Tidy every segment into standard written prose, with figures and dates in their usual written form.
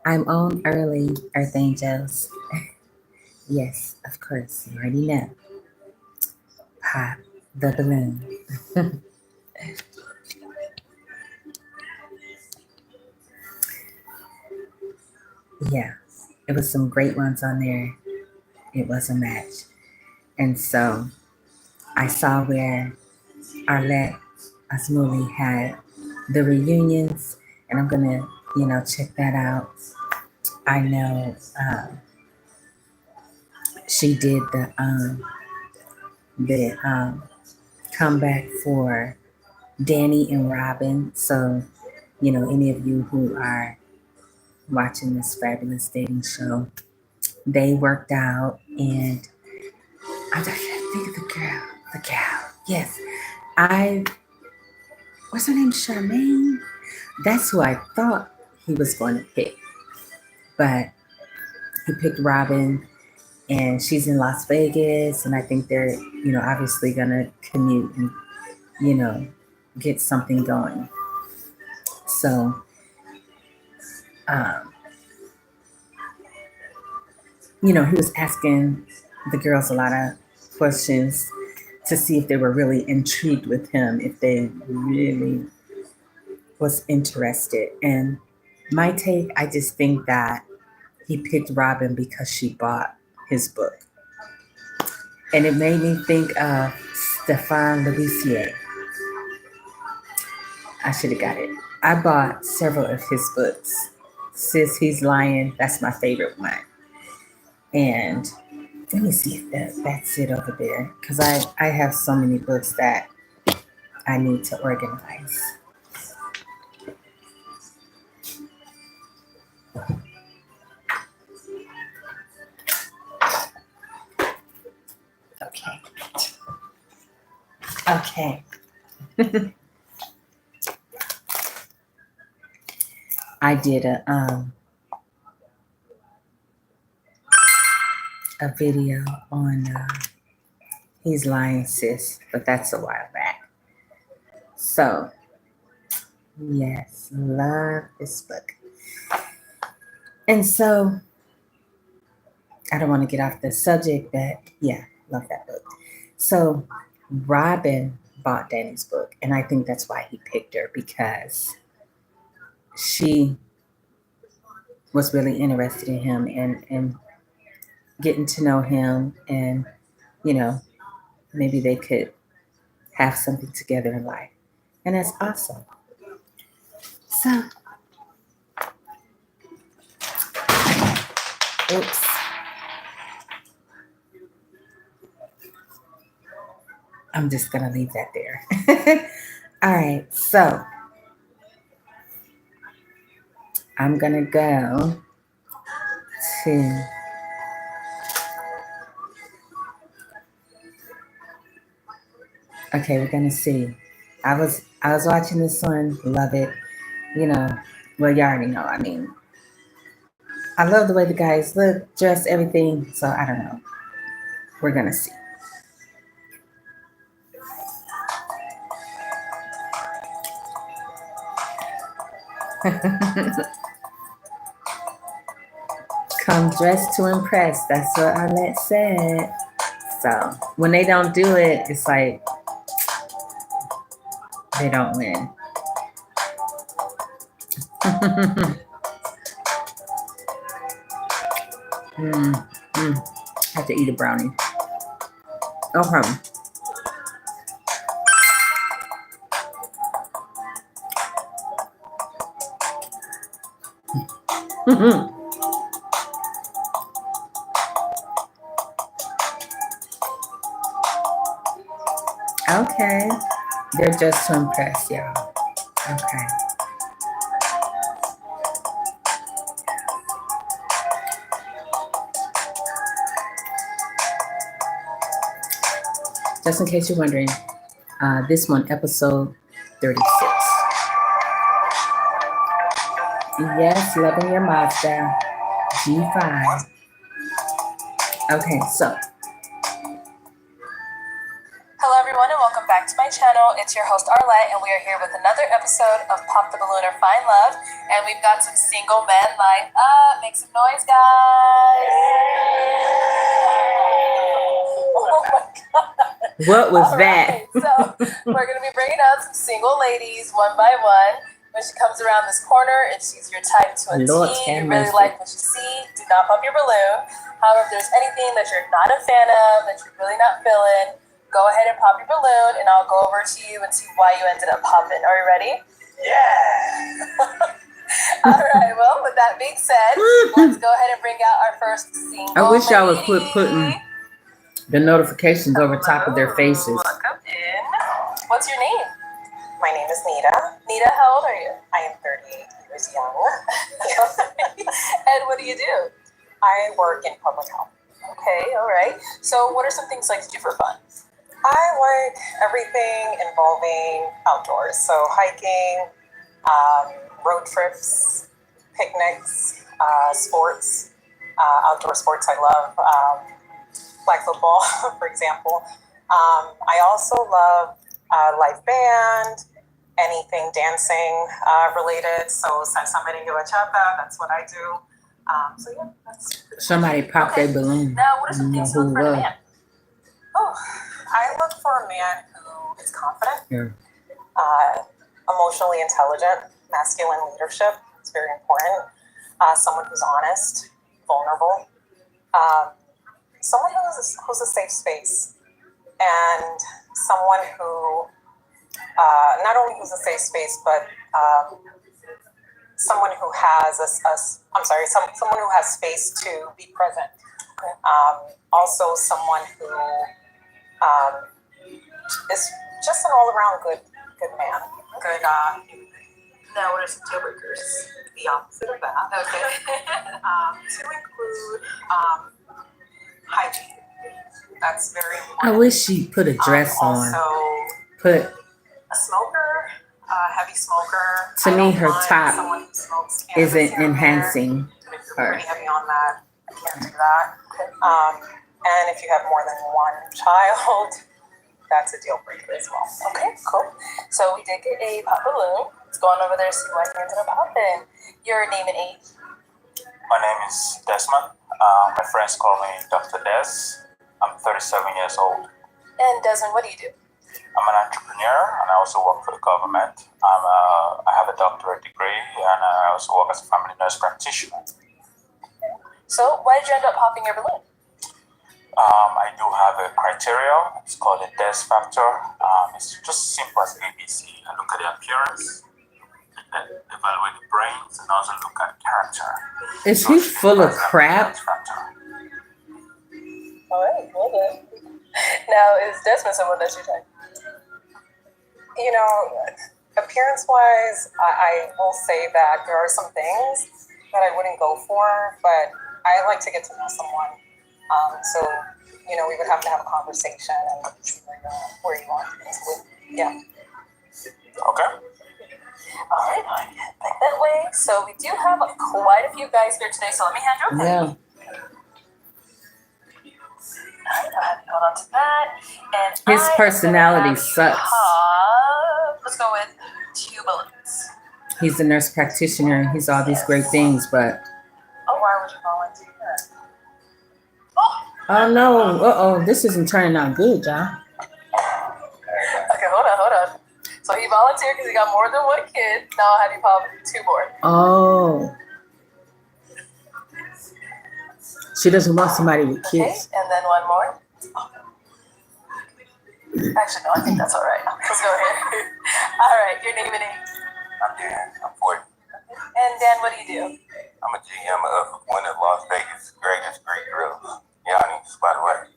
I'm on early, Earth Angels. Yes, of course, you already know. Pop the balloon. Yeah, it was some great ones on there. It was a match. And so I saw where Arlette Asmuli had the reunions, and I'm gonna, check that out. I know she did the comeback for Danny and Robin. So, any of you who are watching this fabulous dating show, they worked out, and I can't think of the girl. The gal, yes, I. What's her name? Charmaine. That's who I thought he was going to pick, but he picked Robin, and she's in Las Vegas, and I think they're, obviously gonna commute and, you know, get something going. So, um, he was asking the girls a lot of questions to see if they were really intrigued with him, if they really was interested. And my take, I just think that he picked Robin because she bought his book. And it made me think of Stefan Levisier. I should have got it. I bought several of his books. Sis, He's Lying, that's my favorite one. And let me see if that's it over there. Because I have so many books that I need to organize. Okay. Okay. I did a video on He's Lying, Sis, but that's a while back. So, yes, love this book. And so, I don't want to get off the subject, but yeah, love that book. So, Robin bought Danny's book, and I think that's why he picked her, because she was really interested in him and getting to know him, and you know maybe they could have something together in life, and that's awesome. So, oops, I'm just gonna leave that there. All right, so I'm gonna go to, okay, we're gonna see. I was watching this one, love it. You know, well, you already know. I mean, I love the way the guys look, dress, everything. So I don't know. We're gonna see. Come dressed to impress. That's what Arlette said. So when they don't do it, it's like they don't win. mm, mm. I have to eat a brownie. Okay. Okay. They're just to impress, y'all. Okay. Just in case you're wondering, this one, episode 36. Yes, loving your Mazda G5. Okay, so. Hello, everyone, and welcome back to my channel. It's your host Arlette, and we are here with another episode of Pop the Balloon or Find Love. And we've got some single men lined up. Make some noise, guys. Oh my god. What was that? So we're going to be bringing out some single ladies one by one. When she comes around this corner and she's your type to a Lord, T, you really like what you see, do not pop your balloon. However, if there's anything that you're not a fan of, that you're really not feeling, go ahead and pop your balloon, and I'll go over to you and see why you ended up popping. Are you ready? Yeah. All right. Well, with that being said, let's go ahead and bring out our first single. I wish y'all would lady. putting the notifications over top of their faces. Welcome in. What's your name? My name is Nita. Nita, how old are you? I am 38 years young. And what do you do? I work in public health. Okay, all right. So what are some things you like to do for fun? I like everything involving outdoors. So hiking, road trips, picnics, sports, outdoor sports I love. Flag football, for example. I also love live band, anything dancing related. So salsa merengue bachata, that's what I do. So yeah, that's Somebody pop their balloon. Now, what are some things you look for in a man? Oh, I look for a man who is confident, Yeah. emotionally intelligent, masculine leadership. It's very important. Someone who's honest, vulnerable, someone who's a safe space, and someone who not only who's a safe space, but someone who has someone who has space to be present. Also, someone who is just an all-around good man. Good. Now, what are some deal breakers? The opposite of that. Okay. To include hygiene. That's very important. I wish she put a dress on. Also, Put a smoker, heavy smoker. To I me, don't her mind top someone who smokes cannabis isn't here and there. enhancing If you're her. pretty heavy on that, I can't do that. And if you have more than one child, that's a deal breaker as well. Okay, cool. So we did get a pop balloon. Let's go on over there and see why you ended up popping. Your name and age? My name is Desmond. My friends call me Dr. Des. I'm 37 years old. And Desmond, what do you do? I'm an entrepreneur and I also work for the government. I have a doctorate degree and I also work as a family nurse practitioner. So why did you end up popping your balloon? I do have a criteria. It's called a DES factor. It's just simple as ABC. I look at the appearance, evaluate the brains, and also look at character. Is he full of crap? All right, well done. Now, is Desmond someone that's your type? You know, appearance-wise, I will say that there are some things that I wouldn't go for, but I like to get to know someone. So, you know, we would have to have a conversation and see where you are. Yeah. Okay. All right, back that way. So we do have quite a few guys here today, so let me hand you over. Yeah. All right, hold on to that. And His personality sucks. Let's go with 2 balloons. He's a nurse practitioner and he's all these great things, but Oh, why would you volunteer? oh no, this isn't turning out good, y'all. Okay, hold on. So he volunteered because he got more than 1 kid. Now I'll have you pop 2 more. Oh. She doesn't want somebody with Okay, kids. and then 1 more. Actually, no, I think that's all right. Let's go ahead. All right, your name and age. I'm Dan. I'm 40. And Dan, what do you do? I'm a GM of one of Las Vegas' greatest Greek grills. Yanni's, by the way.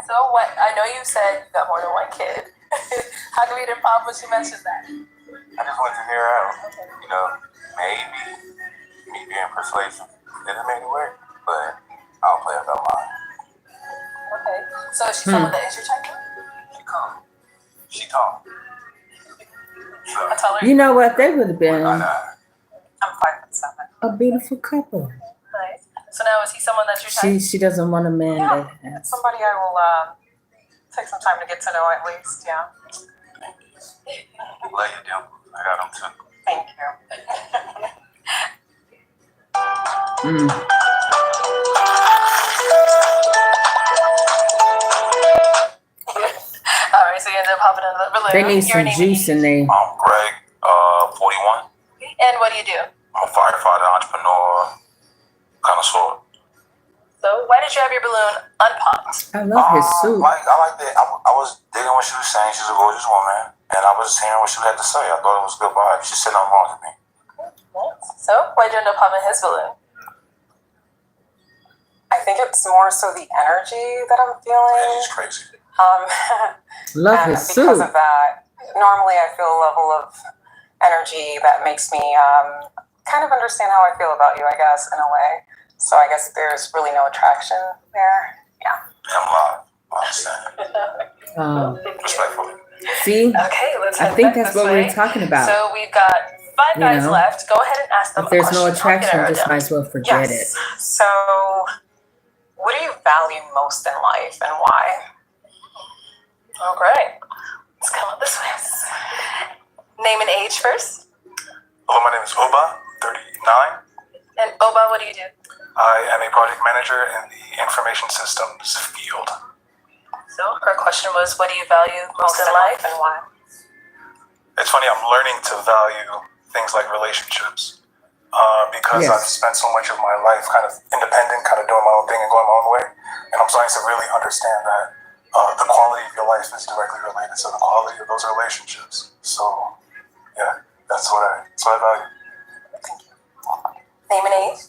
So what? I know you said you got more than 1 kid. How come you didn't pop when she mentioned that? I just want to hear out. You know, maybe me being persuasive didn't make it work, but I don't play about mine. Okay. So is she someone that is your type? She calm. So, I tell her. You know what? They would have been I'm I'm 5'7". a beautiful couple. Nice. So now is he someone that's your type? She doesn't want a man that has. Somebody I will Take some time to get to know at least, yeah. Love you, Dim. I got them too. Thank you. Mm. All right, so you ended up hopping into the balloon. They need Your some name juice and in there. I'm Greg, 41. And what do you do? I'm a firefighter, entrepreneur, connoisseur. So why did you have your balloon unpopped? I love his suit. I like that. I was digging what she was saying. She's a gorgeous woman, and I was hearing what she had to say. I thought it was a good vibe. She said nothing wrong with me. So why did you end up popping his balloon? I think it's more so the energy that I'm feeling. She's crazy. Love And his because suit. of that, normally I feel a level of energy that makes me kind of understand how I feel about you, I guess, in a way. So I guess there's really no attraction there. Yeah. I'm live. I understand. Respectfully. See, Okay, let's I head think back that's this what way. we're talking about. So we've got 5 guys You know, left. Go ahead and ask them If there's a no question. attraction, just might as well forget Yes. it. So, what do you value most in life and why? Oh, great. Let's come up this way. Name and age first. Hello, my name is Oba, 39. And Oba, what do you do? I am a project manager in the information systems field. So her question was, what do you value most in life and why? It's funny, I'm learning to value things like relationships because Yes. I've spent so much of my life kind of independent, kind of doing my own thing and going my own way. And I'm starting to really understand that the quality of your life is directly related to the quality of those relationships. So, yeah, that's what I value. Name and age.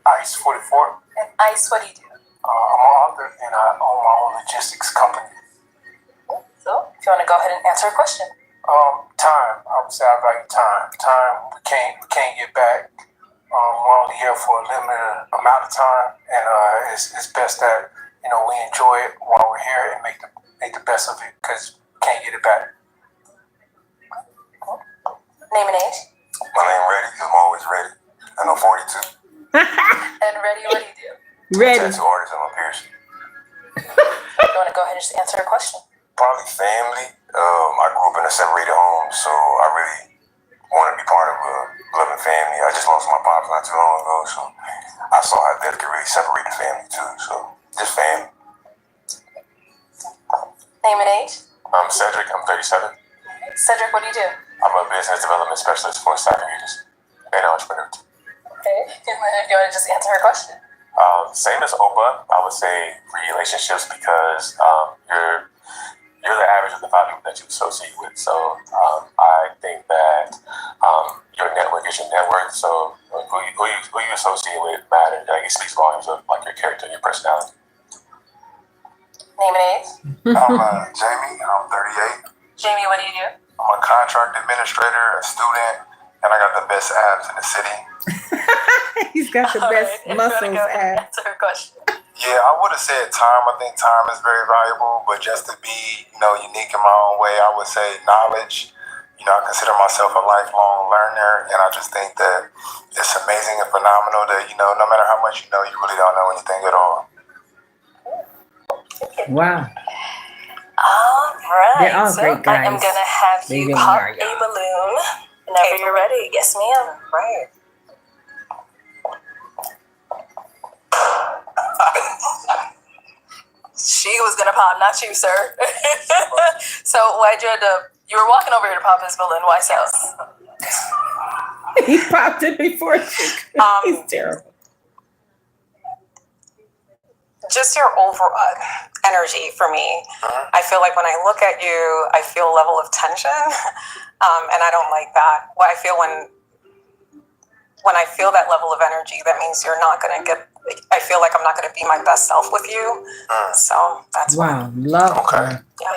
Ice 44. And Ice, what do you do? I'm an author and I own my own logistics company. So if you want to go ahead and answer a question. Time. I would say I value time. Time we can't get back. We're only here for a limited amount of time, and it's best that we enjoy it while we're here and make the best of it because we can't get it back. Name and age. My name Ready. I'm always ready. I know 42. And Ready, what do you do? Ready. Tattoo artist. I'm a piercer. You want to go ahead and just answer a question. Probably family. I grew up in a separated home, so I really want to be part of a loving family. I just lost my pops not too long ago, so I saw how that could really separate the family too. So just family. Name and age. I'm Cedric. I'm 37. Cedric, what do you do? I'm a business development specialist for soccer leaders and entrepreneurs. Okay. You want to just answer her question? Same as Opa, I would say relationships because you're the average of the 5 people that you associate with. So I think that your network is your network. So who you associate with matters. Like it speaks volumes of like your character, your personality. Name and age. I'm Jamie. I'm 38. Jamie, what do you do? I'm a contract administrator, a student, and I got the best abs in the city. He's got the best muscles. Answer her question. Yeah, I would have said time. I think time is very valuable, but just to be, unique in my own way, I would say knowledge. I consider myself a lifelong learner, and I just think that it's amazing and phenomenal that, no matter how much you know, you really don't know anything at all. Wow. All right. They're all so great guys. I am going to have They you really pop are, a y'all. balloon whenever you're ready. Yes, ma'am. Right. She was going to pop, not you, sir. So why'd you end up, you were walking over here to pop his balloon. Why so? He popped it before she could. He's terrible. Just your overall energy for me. I feel like when I look at you, I feel a level of tension, and I don't like that. What I feel when I feel that level of energy, that means you're not going to get. I feel like I'm not going to be my best self with you. So that's Wow. Love her. Yeah.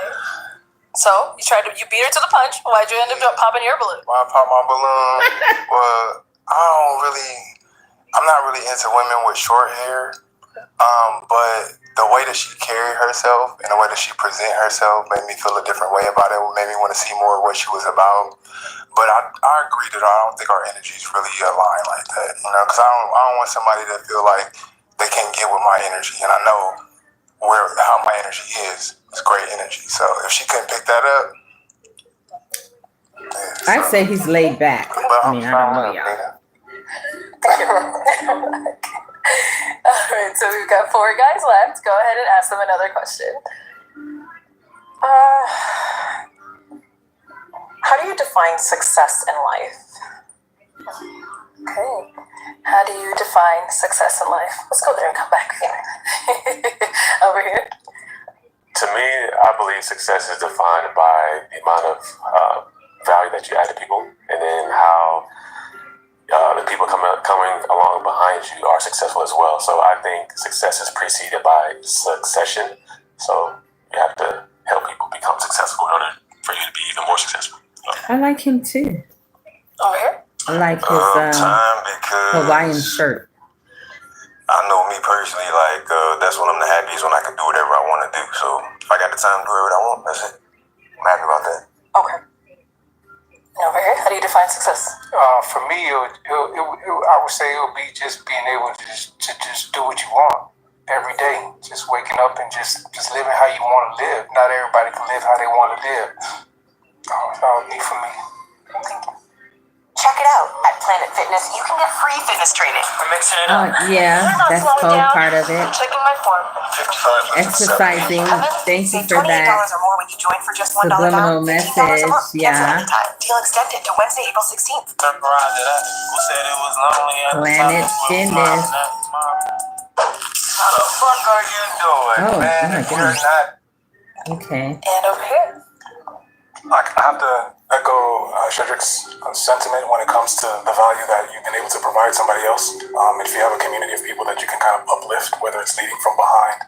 So you beat her to the punch. Why'd you end up popping your balloon? When I pop my balloon, well, I'm not really into women with short hair. But the way that she carried herself and the way that she presented herself made me feel a different way about it. It made me want to see more of what she was about. But I agree that I don't think our energies really align like that, because I don't want somebody to feel like they can't get with my energy, and I know how my energy is. It's great energy. So if she couldn't pick that up, I'd say he's laid back. I mean, I don't know, y'all. All right, so we've got 4 guys left. Go ahead and ask them another question. How do you define success in life? Okay. How do you define success in life? Let's go there and come back. Over here. To me, I believe success is defined by the amount of value that you add to people, and then how the people coming along behind you are successful as well. So I think success is preceded by succession. So you have to help people become successful in order for you to be even more successful. I like him too. Over here. I like his time because Hawaiian shirt. I know me personally, like that's when I'm the happiest, when I can do whatever I want to do. So if I got the time to do whatever I want, that's it. I'm happy about that. Okay. Over here. How do you define success? For me, I would say it would be just being able to just do what you want every day. Just waking up and just living how you want to live. Not everybody can live how they want to live. That would be for me. Thank you. Check it out. At Planet Fitness, you can get free fitness training. We're mixing it up. Yeah, that's whole part of it. Checking my form. 55 Exercising. Thank you Save for $28 that. or more when you join for just $1 Subliminal down. $15 a month. message, Cancel yeah. anytime. Deal extended to Wednesday, April 16th. Who said it was lonely at the Planet top? Fitness. How the fuck are you doing, Oh, man? my You're goodness. not. Okay. And over here. I have to echo Shedrick's sentiment when it comes to the value that you've been able to provide somebody else. If you have a community of people that you can kind of uplift, whether it's leading from behind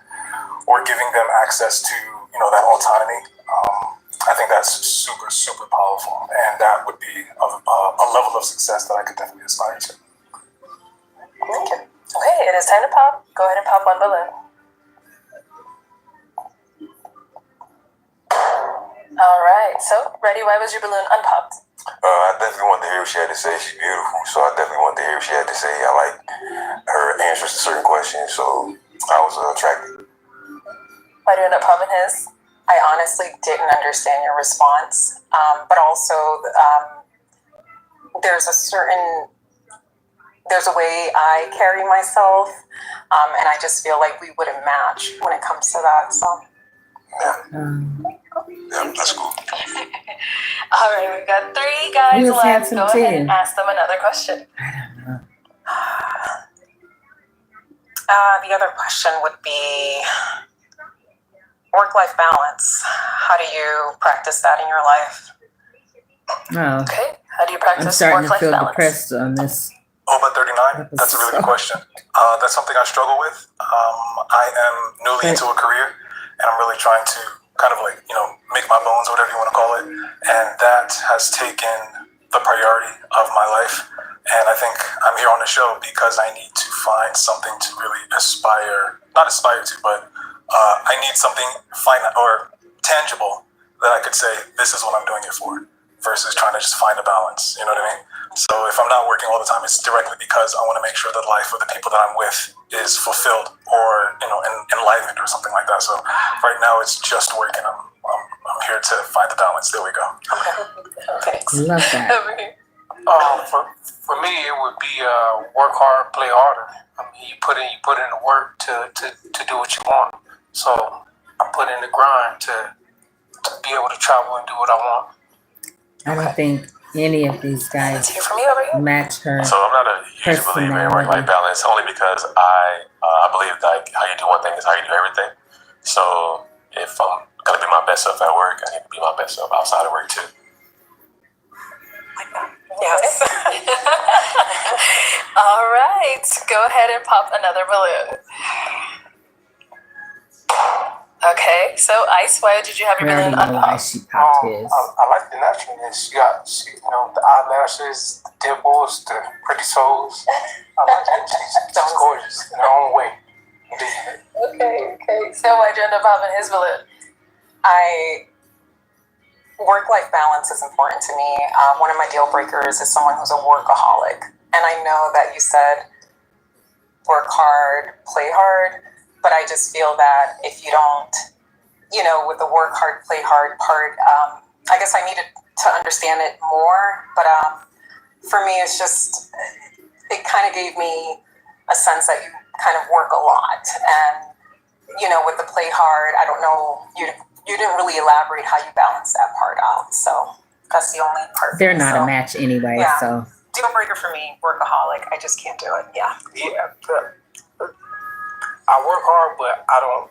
or giving them access to, that autonomy, I think that's super, super powerful. And that would be a level of success that I could definitely aspire to. Thank you. Okay, it is time to pop. Go ahead and pop one balloon. All right, so ready? Why was your balloon unpopped? I definitely wanted to hear what she had to say. She's beautiful, so I definitely wanted to hear what she had to say. I like her answers to certain questions, so I was attracted. Why do you end up popping his? I honestly didn't understand your response, but also there's a way I carry myself, and I just feel like we wouldn't match when it comes to that. So Yeah, that's cool. All right, we've got 3 guys He was left. handsome Go ahead and too. ask them another question. I don't know. the other question would be work-life balance. How do you practice that in your life? Oh, Okay, how do you I'm practice starting to work-life feel balance? depressed on this. Over 39? That's a really good question. That's something I struggle with. I am newly into a career, and I'm really trying to kind of make my bones, whatever you want to call it. And that has taken the priority of my life. And I think I'm here on the show because I need to find something to really not aspire to, but I need something finite or tangible that I could say, this is what I'm doing it for, versus trying to just find a balance. You know what I mean? So if I'm not working all the time, it's directly because I want to make sure that the life of the people that I'm with is fulfilled or enlivened or something like that. So right now it's just working. I'm here to find the balance. There we go. Okay. Thanks. Love that. Over here. For me, it would be work hard, play harder. I mean, you put in the work to do what you want. So I put in the grind to be able to travel and do what I want. I don't think any of these Let's guys hear from you over here. match her. So I'm not a huge believer in work-life balance, only because I believe that how you do one thing is how you do everything. So if I'm gonna be my best self at work, I need to be my best self outside of work too. Yes. All right, go ahead and pop another balloon. Okay, so Ice, why did you have your I balloon don't know why unpopped? she popped his. I like the naturalness. She got the eyelashes, the dimples, the pretty toes. I like it. She's gorgeous in her own way. Okay. So why'd you end up popping his balloon? Work-life balance is important to me. One of my deal breakers is someone who's a workaholic. And I know that you said work hard, play hard, but I just feel that if you don't you know, with the work hard, play hard part, I guess I needed to understand it more. But for me, it's just, it kind of gave me a sense that you kind of work a lot. And, you know, with the play hard, I don't know, you didn't really elaborate how you balance that part out. So that's the only part. They're not a match anyway, yeah. so. Deal breaker for me, workaholic. I just can't do it. Yeah. Yeah. I work hard, but I don't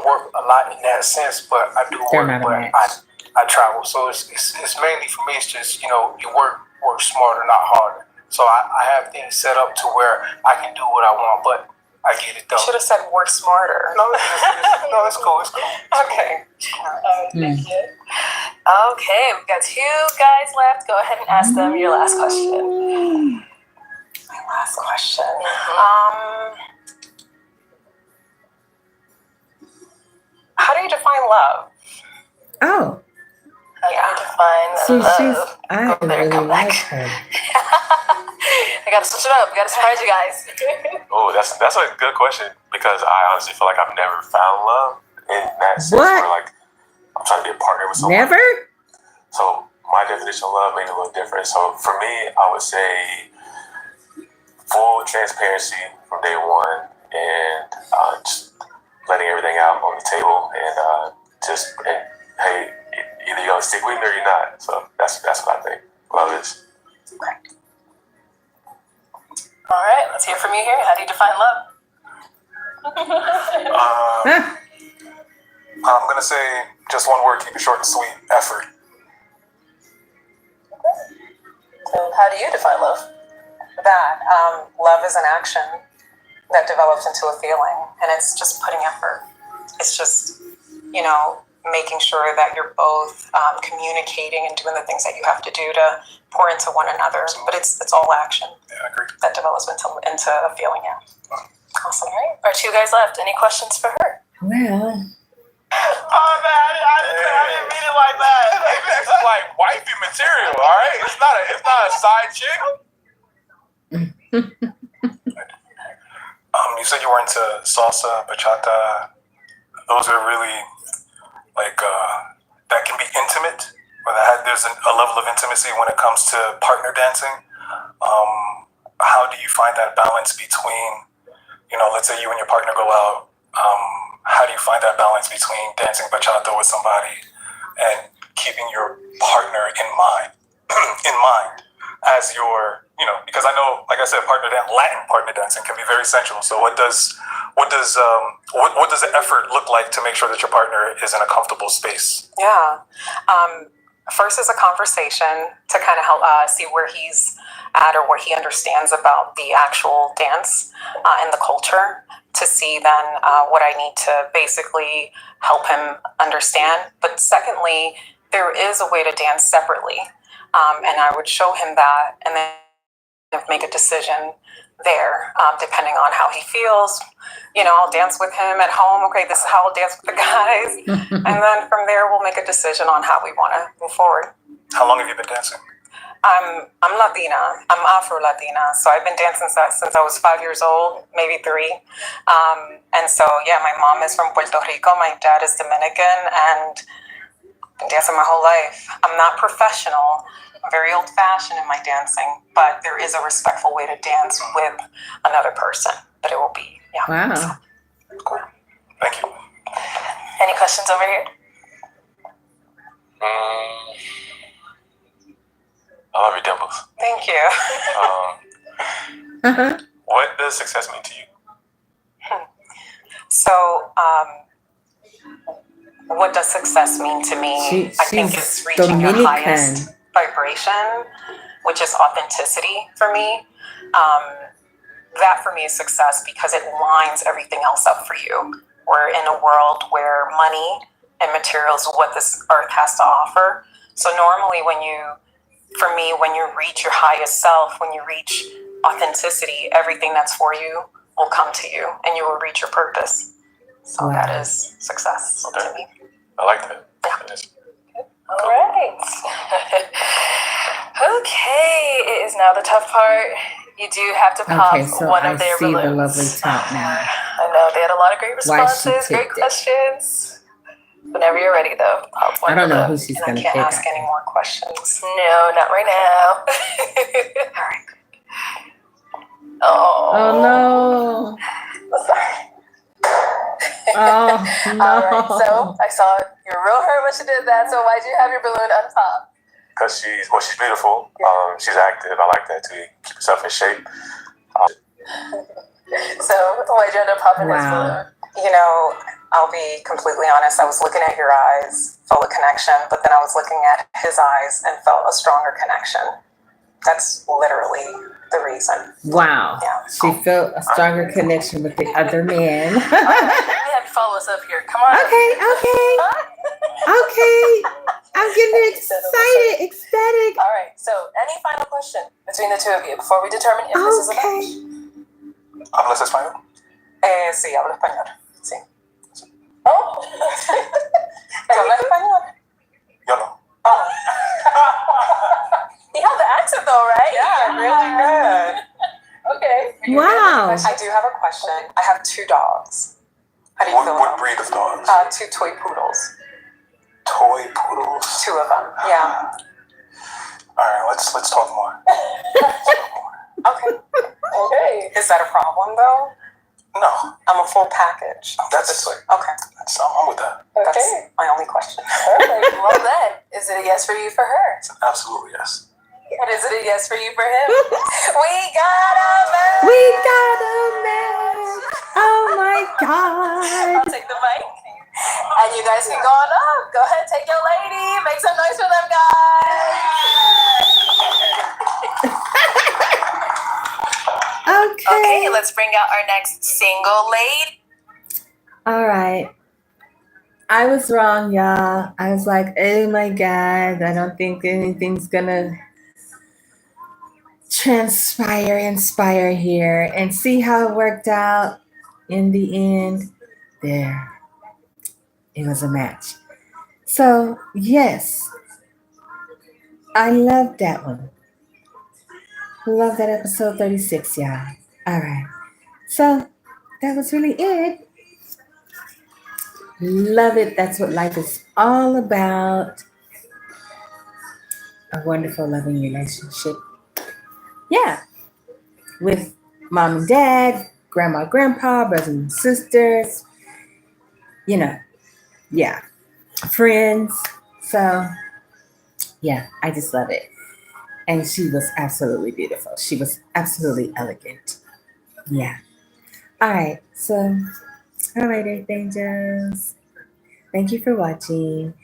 work a lot in that sense. But I do They're work, not a but match. I travel. So it's mainly for me. It's just, you know, you work smarter, not harder. So I have things set up to where I can do what I want, but I get it done. You should have said work smarter. No, it's cool. It's cool. Okay. Thank you. Okay, we've got 2 guys left. Go ahead and ask them your last question. My last question. How do you define love? Oh, How do you define love? I Go there, really come back. like her. I gotta switch it up. We gotta surprise you guys. Oh, that's a good question because I honestly feel like I've never found love in that sense What? where like I'm trying to be a partner with someone. Never? So my definition of love may be a little different. So for me, I would say full transparency from day one and just letting everything out on the table and hey, either you're gonna stick with me or you're not. So that's what I think love is. All right, let's hear from you here. How do you define love? I'm gonna say just one word, keep it short and sweet. Effort. So how do you define love? That love is an action that develops into a feeling, and it's just putting effort. It's just, you know, making sure that you're both communicating and doing the things that you have to do to pour into one another. But it's all action. Yeah, I agree. That develops into a feeling. Yeah. Awesome. All right, our 2 guys left. Any questions for her? Well, Oh man, I didn't mean it like that. This is like wifey material, all right? It's not a side chick. You said you were into salsa, bachata. Those are really like that can be intimate, or there's a level of intimacy when it comes to partner dancing. How do you find that balance between, you know, let's say you and your partner go out. How do you find that balance between dancing bachata with somebody and keeping your partner in mind as your, you know, because I know, like I said, Latin partner dancing can be very sensual. So what does the effort look like to make sure that your partner is in a comfortable space? Yeah. First is a conversation to kind of help see where he's at or what he understands about the actual dance and the culture, to see then what I need to basically help him understand. But secondly, there is a way to dance separately. And I would show him that and then make a decision there, depending on how he feels. You know, I'll dance with him at home. Okay, this is how I'll dance with the guys. And then from there, we'll make a decision on how we want to move forward. How long have you been dancing? I'm Latina. I'm Afro-Latina. So I've been dancing since I was 5 years old, maybe 3. And so, yeah, my mom is from Puerto Rico. My dad is Dominican. And I've been dancing my whole life. I'm not professional. I'm very old-fashioned in my dancing. But there is a respectful way to dance with another person. But it will be, yeah. wow. So, Cool. Thank you. Any questions over here? I love your dimples. thank you. What does success mean to you? So, what does success mean to me? I think it's reaching your highest vibration, which is authenticity for me. That for me is success because it lines everything else up for you. We're in a world where money and materials is what this earth has to offer. So normally when you reach your highest self, when you reach authenticity, everything that's for you will come to you and you will reach your purpose. So that is success to me. I like that. Yeah. All right. Okay, it is now the tough part. You do have to pop So one I of their see balloons. the lovely top now. I know they had a lot of great Why she responses, great picked it. questions. Whenever you're ready, though. I'll point I don't it know up. who she's And I gonna can't pick. ask any more questions. No, not right now. All right. Oh no. Oh no. All right, so I saw you're real hurt when she did that. So why'd you have your balloon unpopped? Because she's beautiful. She's active. I like that too. Keep herself in shape. So why'd you end up popping his Wow. balloon? You know, I'll be completely honest. I was looking at your eyes, felt a connection, but then I was looking at his eyes and felt a stronger connection. That's literally the reason. Wow. Yeah. She felt a stronger connection with the other man. We have to follow us up here. Come on. Okay. I'm getting excited, ecstatic. All right. So, any final question between the two of you before we determine if this is a match? ¿Hablas español? Sí, hablo español. Sí. Oh. ¿Hablas español? Yo no. Oh. You have the accent though, right? Yeah, really good. Okay. Wow. I do have a question. I have 2 dogs. How do you feel What about breed of dogs? 2 toy poodles. Toy poodles. 2 of them. Yeah. All right, let's talk more. Okay. Okay. Is that a problem though? No, I'm a full package. that's Okay. I'm with that. That's Okay. my only question. Perfect. Well then, is it a yes for you for her? It's an absolute yes. And is it a yes for you for him? We got a match. We got a match. Oh my God. I'll take the mic. And you guys can go on up. Go ahead, take your lady. Make some noise for them guys. Okay, let's bring out our next single lady. All right. I was wrong, y'all. I was like, oh my God, I don't think anything's gonna inspire here. And see how it worked out in the end. There. It was a match. So, yes. I love that one. Love that episode 36, y'all. All right. So, that was really it. Love it. That's what life is all about. A wonderful, loving relationship. Yeah. With mom and dad, grandma, grandpa, brothers and sisters. You know. Yeah. Friends. So, yeah, I just love it. And she was absolutely beautiful. She was absolutely elegant. Yeah. All right. So, all right, Earth Angels. Thank you for watching.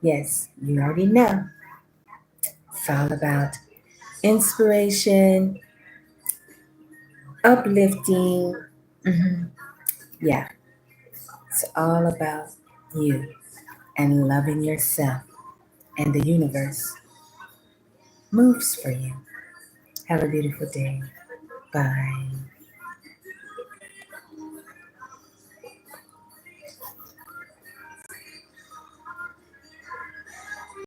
Yes, you already know. It's all about inspiration, uplifting. Yeah. It's all about you and loving yourself, and the universe moves for you. Have a beautiful day. Bye.